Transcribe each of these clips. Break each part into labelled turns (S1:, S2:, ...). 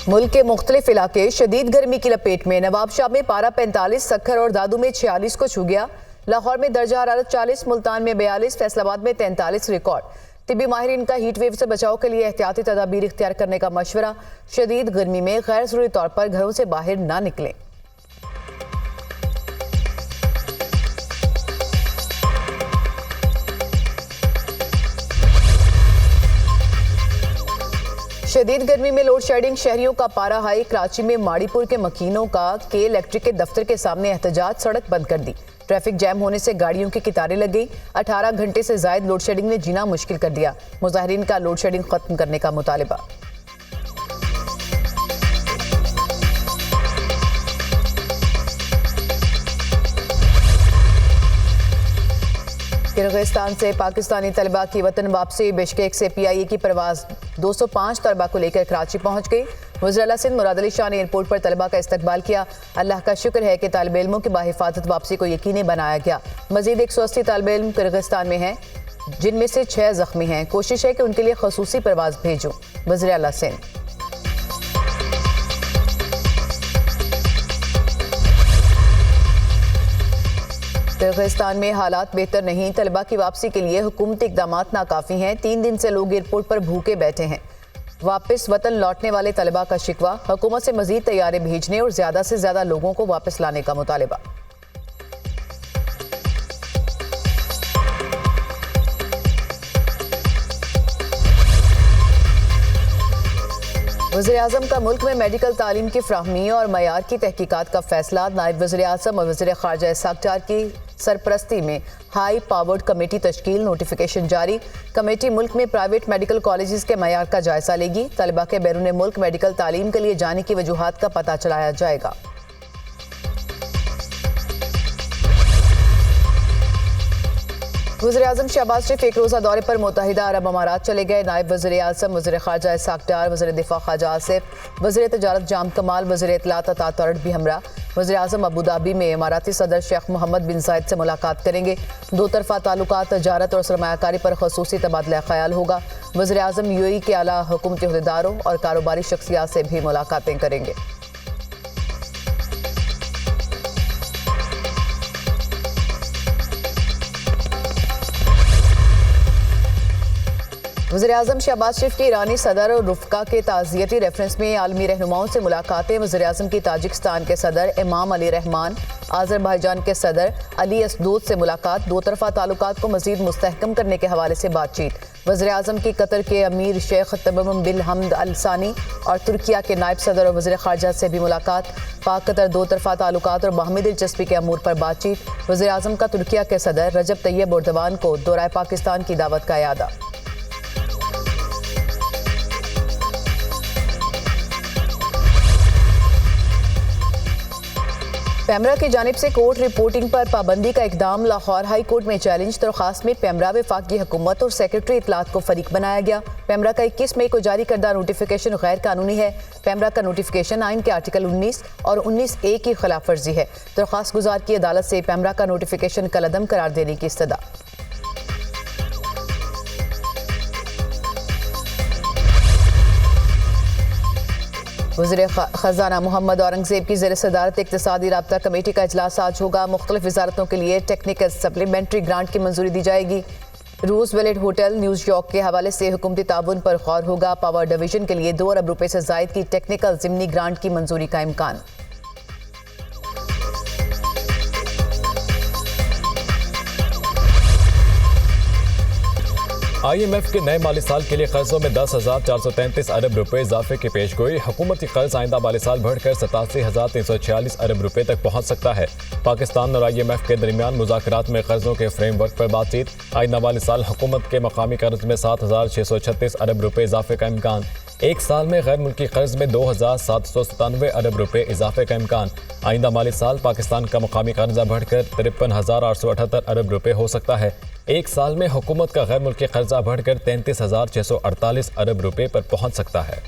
S1: मुल्क के मुख्तलिफ इलाके शदीद गर्मी की लपेट में। नवाबशाह में पारा 45, सक्खर और दादू में 46 को छू गया। लाहौर में दर्जा हरारत 40, मुल्तान में 42, फैसलाबाद में 43 रिकॉर्ड। तिब्बी माहिरीन का हीट वेव से बचाव के लिए एहतियाती तदाबीर इख्तियार करने का मशवरा। शदीद गर्मी में गैर जरूरी तौर पर घरों से बाहर ना निकलें। शदीद गर्मी में लोड शेडिंग, शहरियों का पारा हाई। कराची में माड़ीपुर के मकीनों का के इलेक्ट्रिक के दफ्तर के सामने एहतजाज, सड़क बंद कर दी। ट्रैफिक जैम होने से गाड़ियों की कतारें लग गई। 18 घंटे से जायद लोड शेडिंग ने जीना मुश्किल कर दिया। मुजाहिरीन का लोड शेडिंग खत्म करने का मुतालिबा। किर्गिस्तान से पाकिस्तानी तलबा की वतन वापसी। बिश्केक से PIA की परवाज 205 तलबा को लेकर कराची पहुंच गई। वज़ीर आला सिंध मुराद अली शाह ने एयरपोर्ट पर तलबा का इस्तकबाल किया। अल्लाह का शुक्र है कि तालिब इल्मों की बाहिफाजत वापसी को यकीनी बनाया गया। मजीद 180 तालिब इल्म किर्गिस्तान में हैं, जिनमें से 6 जख्मी हैं। कोशिश है कि उनके लिए खसूसी परवाज भेजूं। वज़ीर आला सिंध। किर्गिस्तान में हालात बेहतर नहीं। तलबा की वापसी के लिए हुकूमती इकदामात नाकाफी हैं। 3 दिन से लोग एयरपोर्ट पर भूखे बैठे हैं। वापस वतन लौटने वाले तलबा का शिकवा, हुकूमत से मजीद तैयारे भेजने और ज्यादा से ज्यादा लोगों को वापस लाने का मुतालिबा। वज़ीर आज़म का मुल्क में मेडिकल तालीम की फ्राहमी और मयार की तहकीकात का फैसला। नायब वज़ीर आज़म और वज़ीर ख़ारजा इसहाक़ डार की सरपरस्ती में हाई पावर्ड कमेटी तश्कील, नोटिफिकेशन जारी। कमेटी मुल्क में प्राइवेट मेडिकल कॉलेजेस के मयार का जायजा लेगी। तलबा के बैरून मुल्क मेडिकल तालीम के लिए जाने की वजूहात का पता चलाया जाएगा। वज़ीर आज़म शहबाज शरीफ एक रोज़ा दौरे पर मुत्तहिदा अरब अमारात चले गए। नायब वज़ीर आज़म, वज़ीर ख़ारजा इसहाक़ डार, वज़ीर दिफ़ा ख्वाजा आसिफ, वज़ीर तजारत जाम कमाल, वज़ीर इत्तलात अता तौरट भी हमरा। वज़ीर आज़म अबू धाबी में इमाराती सदर शेख मोहम्मद बिन ज़ायद से मुलाकात करेंगे। दो तरफ़ा ताल्लुकात, तजारत और सरमायाकारी पर ख़ुसूसी तबादला ख़याल होगा। वज़ीर आज़म UAE के आला हुकूमती अहदेदारों और कारोबारी शख्सियात से भी मुलाकातें करेंगे। वज़ीर आज़म शहबाज शरीफ की ईरानी सदर और रुफ़का के ताज़ियती रेफरेंस में आलमी रहनुमाओं से मुलाकातें। वज़ीर आज़म की ताजिकिस्तान के सदर इमाम अली रहमान, आज़रबाईजान के सदर अली असदूद से मुलाकात। दो तरफ़ा ताल्लुकात को मज़ीद मुस्तहकम करने के हवाले से बातचीत। वज़ीर आज़म की कतर के अमीर शेख तमीम बिन हमद अल सानी और तुर्किया के नायब सदर और वज़ीर ख़ारजा से भी मुलाकात। पाक कतर दो तरफ़ा ताल्लुकात और बाहमी दिलचस्पी के अमूर पर बातचीत। वज़ीर आज़म का तुर्किया के सदर रजब तैयब एर्दोगान को दौरा पाकिस्तान की दावत का इयादा। पैमरा की जानिब से कोर्ट रिपोर्टिंग पर पाबंदी का इकदाम। लाहौर हाई कोर्ट में चैलेंज। दरख्वास्त में पैमरा वफाकी हुकूमत और सेक्रेटरी इत्तलात को फरीक बनाया गया। पैमरा का 21 मई को जारी करदा नोटिफिकेशन गैर कानूनी है। पैमरा का नोटिफिकेशन आइन के आर्टिकल 19 और 19A की खिलाफ वर्जी है। दरख्वास्त गुजार की अदालत से पैमरा का नोटिफिकेशन कलअदम करार देने की इस्तदा। वज़ीर ख़ज़ाना मोहम्मद औरंगज़ेब की ज़ेर सदारत इक़्तिसादी राब्ता कमेटी का इजलास आज होगा। मुख्तलिफ वज़ारतों के लिए टेक्निकल सप्लीमेंट्री ग्रांट की मंजूरी दी जाएगी। रूज़ वेलेट होटल न्यूयॉर्क के हवाले से हुकूमती ताउन पर गौर होगा। पावर डिवीजन के लिए 2 अरब रुपए से ज़ायद की टेक्निकल ज़िमनी ग्रांट की मंजूरी का इम्कान।
S2: IMF के नए माली साल के लिए कर्जों में 10,433 अरब रुपए इजाफे की पेशगोई। हुकूमती कर्ज आइंदा माली साल बढ़कर 87,346 अरब रुपए तक पहुंच सकता है। पाकिस्तान और IMF के दरमियान मुज़ाकरात में कर्जों के फ्रेमवर्क पर बातचीत। आइंदा माली साल हुकूमत के मकामी कर्ज में 7,636 अरब रुपए इजाफे का इम्कान। एक साल में गैर मुल्की कर्ज में 2,797 अरब रुपए इजाफे का इम्कान। आइंदा माली साल पाकिस्तान का मकामी कर्जा बढ़कर 53,878 अरब रुपए हो सकता है। एक साल में हुकूमत का गैर मुल्की कर्जा बढ़कर 33,648 अरब रुपए पर पहुंच सकता है।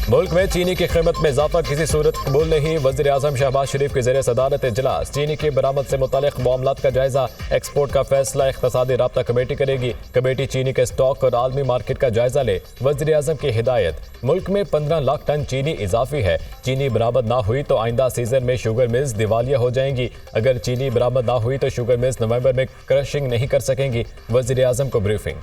S2: मुल्क में चीनी की कीमत में इजाफा किसी सूरत कबूल नहीं। वज़ीर आज़म शहबाज शरीफ की ज़ेर सदारत इजलास चीनी की बरामद से मुतालिक मामलात का जायजा। एक्सपोर्ट का फैसला इक़्तिसादी राब्ता कमेटी करेगी। कमेटी चीनी के स्टॉक और आलमी मार्केट का जायजा ले। वज़ीर आज़म की हिदायत। मुल्क में 15 लाख टन चीनी इजाफी है। चीनी बरामद ना हुई तो आइंदा सीजन में शुगर मिल्स दिवालिया हो जाएंगी। अगर चीनी बरामद ना हुई तो शुगर मिल्स नवंबर में क्रशिंग नहीं कर सकेंगी। वज़ीर आज़म को ब्रीफिंग।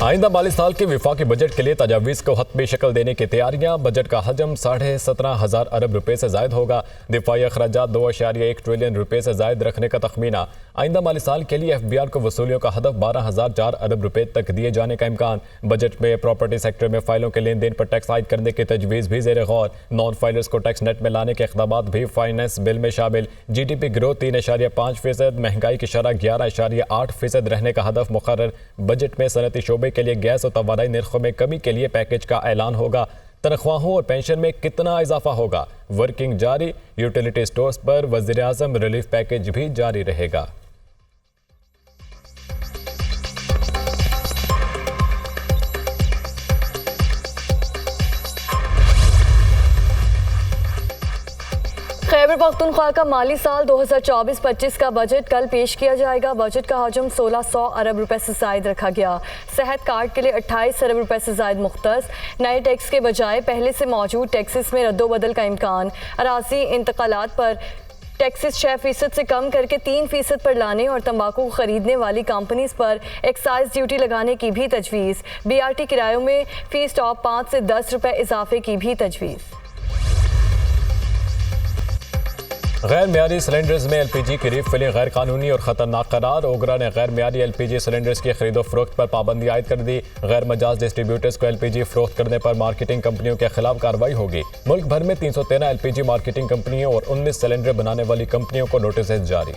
S2: आइंदा माली साल के विफाकी बजट के लिए तजावीज़ को हतमी शक्ल देने की तैयारियां। बजट का हजम 17.5 अरब रुपए से जायद होगा। दिफाई अखराजात 2.1 ट्रिलियन रुपए से जायद रखने का तखमीना। आइंदा माली साल के लिए FBR को वसूलियों का हदफ 12,004 अरब रुपए तक दिए जाने का इम्कान। बजट में प्रॉपर्टी सेक्टर में फाइलों के लेन देन पर टैक्स आयद करने की तजवीज़ भी ज़ेर गौर। नॉन फाइलर्स को टैक्स नेट में लाने के इक़दामात भी फाइनेंस बिल में शामिल। GDP ग्रोथ 3.5%, महंगाई की शरह 11.8% रहने का हदफ मुकर्रर। बजट में सनती शोबे के लिए गैस और तवानाई निर्खों में कमी के लिए पैकेज का ऐलान होगा। तनख्वाहों और पेंशन में कितना इजाफा होगा, वर्किंग जारी। यूटिलिटी स्टोर्स पर वज़ीर आज़म रिलीफ पैकेज भी जारी रहेगा।
S3: खैबर पख्तूनख्वा का माली साल 2024-25 का बजट कल पेश किया जाएगा। बजट का हजम 1600 अरब रुपए से जायद रखा गया। सेहत कार्ड के लिए 28 अरब रुपए से जायद मुख्तस। नए टैक्स के बजाय पहले से मौजूद टैक्सेस में रद्दोबदल का इम्कान। अराजी इंतकालात पर टैक्सेस 6% से कम करके 3% पर लाने और तंबाकू खरीदने वाली कंपनीज पर एक्साइज ड्यूटी लगाने की भी तजवीज़। BRT किरायों में फी स्टॉप 5 से 10 रुपए इजाफे की भी तजवीज़।
S2: गैर मियारी सिलेंडर्स में LPG की रीफिलिंग गैर कानूनी और ख़तरनाक करार। ओगरा ने गैर मियारी LPG सिलेंडर्स की खरीदो फरोख्त पर पाबंदी आयद कर दी। गैर मजाज डिस्ट्रीब्यूटर्स को LPG फरोख्त करने पर मार्केटिंग कंपनियों के खिलाफ कार्रवाई होगी। मुल्क भर में 313 LPG मार्केटिंग कंपनियों और 19 सिलेंडर बनाने वाली कंपनियों को नोटिस जारी।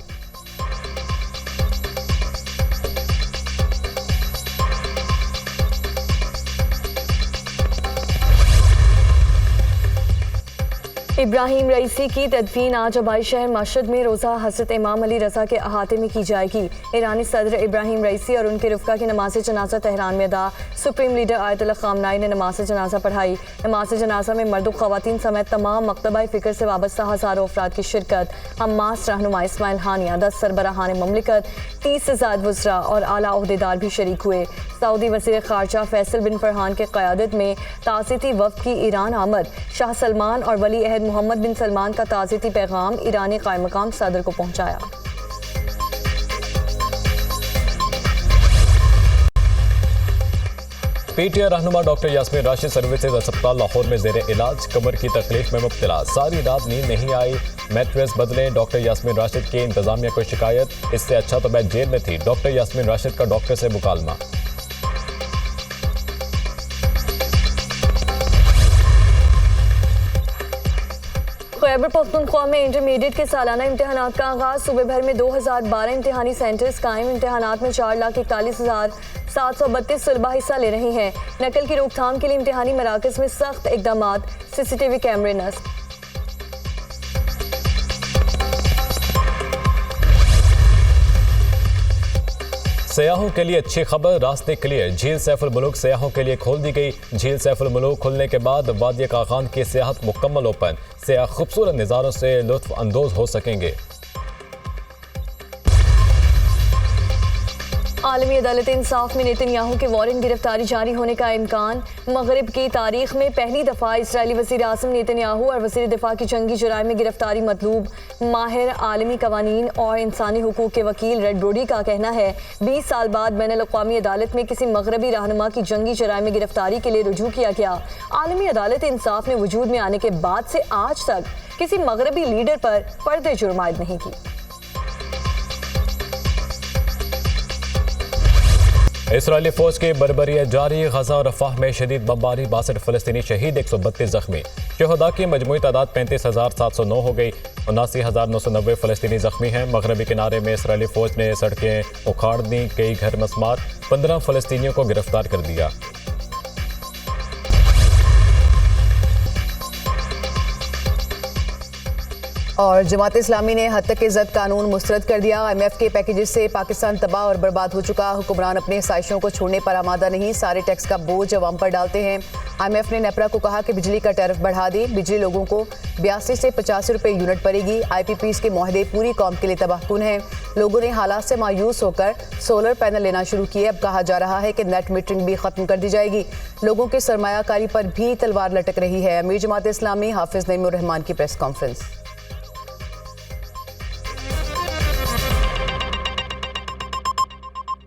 S3: इब्राहिम रईसी की तदफीन आज आबाई शहर मशहद में रोज़ा हज़रत इमाम अली रज़ा के अहाते में की जाएगी। ईरानी सदर इब्राहिम रईसी और उनके रुफ़का की नमाज जनाजा तेहरान में अदा। सुप्रीम लीडर आयतुल्लाह ख़ामनाई ने नमाज जनाजा पढ़ाई। नमाज जनाजा में मर्द ख़वातीन समेत तमाम मकतबा फ़िक्र से वाबस्ता हज़ारों अफराद की शिरकत। हमास रहनुमा इस्माइल हानिया, 10 सरबराहान ममलिकत, 30 से ज़ायद वज़रा और आला ओहदेदार भी शरीक हुए। सऊदी वज़ीर ख़ारजा फैसल बिन फरहान के क़यादत में ताज़ियती वफ़द की ईरान आमद। शाह सलमान और वली अहद मोहम्मद बिन सलमान का ताज़ियती पैगाम ईरानी क़ायम मक़ाम सदर को पहुँचाया।
S2: PTI रहनुमा डॉक्टर यास्मीन राशिद सर्विसेज अस्पताल लाहौर में ज़ेर इलाज। कमर की तकलीफ में मुब्तला, सारी रात नींद नहीं आई, मैट्रेस बदलें। डॉक्टर यास्मीन राशिद की इंतजामिया को शिकायत, इससे अच्छा तो मैं जेल में थी। डॉक्टर यास्मीन राशिद का डॉक्टर से मुकालमा।
S3: खैबर पख्तूनख्वा में इंटरमीडिएट के सालाना इम्तहानात का आगाज़। सूबे भर में 2012 इम्तहानी सेंटर्स कायम। इम्तहानात में 4,41,732 तलबा हिस्सा ले रहे हैं। नकल की रोकथाम के लिए इम्तहानी मराकज़ में सख्त इक़दामात। CCTV कैमरे नस्ब।
S2: सयाहों के लिए अच्छी खबर, रास्ते क्लियर। झील सैफुल मुलूक सयाहों के लिए खोल दी गई। झील सैफुल मुलूक खुलने के बाद वादिया कागान की सियाहत मुकम्मल ओपन। सयाह खूबसूरत नज़ारों से लुत्फ अंदोज हो सकेंगे।
S3: आलमी अदालत इंसाफ में नेतन्याहू के वारंट गिरफ्तारी जारी होने का इम्कान। मगरिब की तारीख में पहली दफ़ा इसराइली वज़ीर आज़म नेतन्याहू और वज़ीर दिफा की जंगी जुराइम में गिरफ्तारी मतलूब। माहिर आलमी कवानीन और इंसानी हुकूक के वकील रेड ब्रोडी का कहना है 20 साल बाद बैनुल अक़वामी अदालत में किसी मगरबी रहनुमा की जंगी जुराइम में गिरफ्तारी के लिए रुजू किया गया। आलमी अदालत इंसाफ ने वजूद में आने के बाद से आज तक किसी मगरबी लीडर पर पर्दे जुर्म आयद नहीं की।
S2: इसराइली फौज की बर्बरी जारी। गजा और रफाह में शदीद बमबारी, 62 फ़लस्तीनी शहीद, 132 जख्मी। शहदा की मजमूई तादाद 35,709 हो गई। 79,990 फ़लस्तीनी जख्मी हैं। मगरबी किनारे में इसराइली फौज ने सड़कें उखाड़ दी, कई घर मसमार। 15 फ़लस्तीनियों को गिरफ्तार कर दिया।
S1: और जमात इस्लामी ने हद तक इज़्ज़त कानून मुस्तरद कर दिया। IMF के पैकेजेस से पाकिस्तान तबाह और बर्बाद हो चुका। हुक्मरान अपने साजिशों को छोड़ने पर आमादा नहीं, सारे टैक्स का बोझ अवाम पर डालते हैं। IMF ने नेपरा को कहा कि बिजली का टैरिफ बढ़ा दी, बिजली लोगों को 82 से 85 रुपये यूनिट पड़ेगी। IPPs के मुआहदे पूरी कौम के लिए तबाहकुन हैं। लोगों ने हालात से मायूस होकर सोलर पैनल लेना शुरू किए। अब कहा जा रहा है कि नेट मीटरिंग भी खत्म कर दी जाएगी। लोगों की सरमायाकारी पर भी तलवार लटक रही है। अमीर जमात इस्लामी हाफिज नईमुर रहमान की प्रेस कॉन्फ्रेंस।